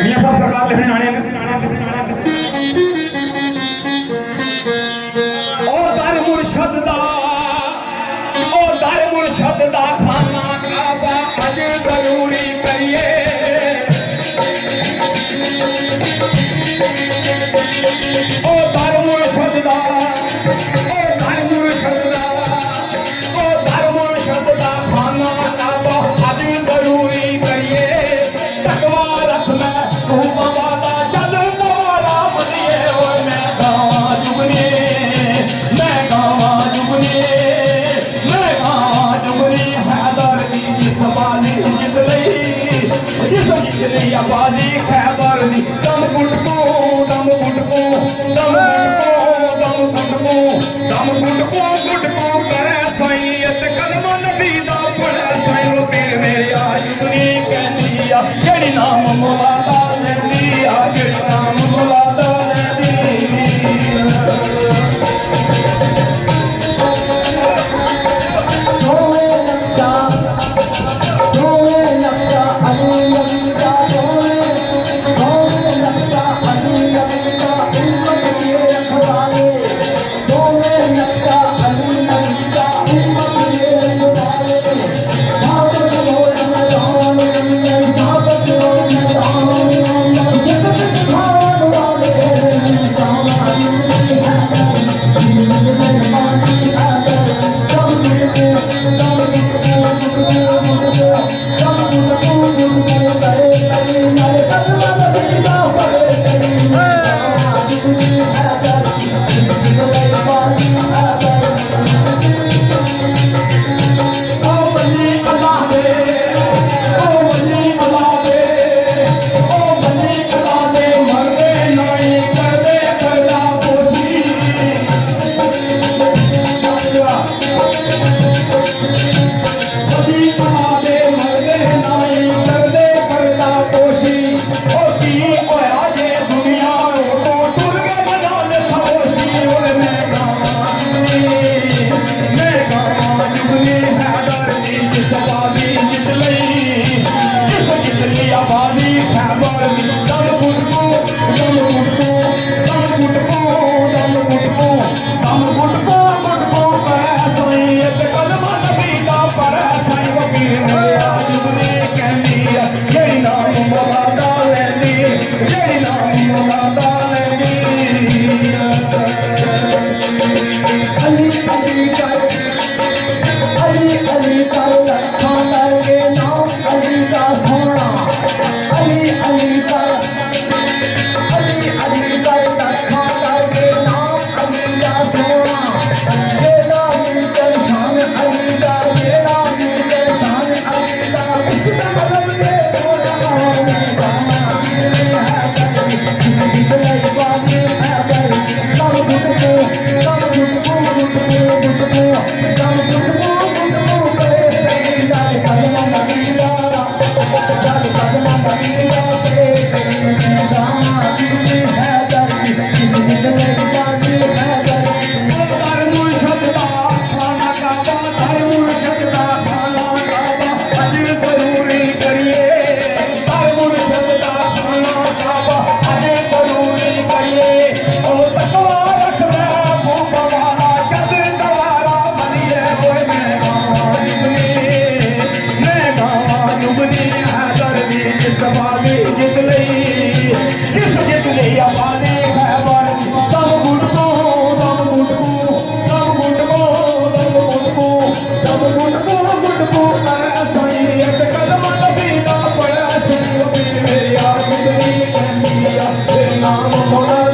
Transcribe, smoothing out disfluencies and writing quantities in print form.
मियां साहब सरकार लिखने आने ओ दर मुर्शद दा खाना काबा अज जरूरी करिए ओ दर मुर्शद दा खाना काबा अज जरूरी करिए तकवा रख मैं रूप वाला चल दोबारा बनिए और मैं गावां जुगनी हैदर दी जिस बाजी जित लई आबादी खैबर दी दम गुटको करे सईयत कलमा नबी दा पढ़े सई वो पीर मेरे आजुनी कहंदी आ केड़ी नाम मुलादा लैंदी आ केड़ी नाम मुलादा लैंदी नाम मोला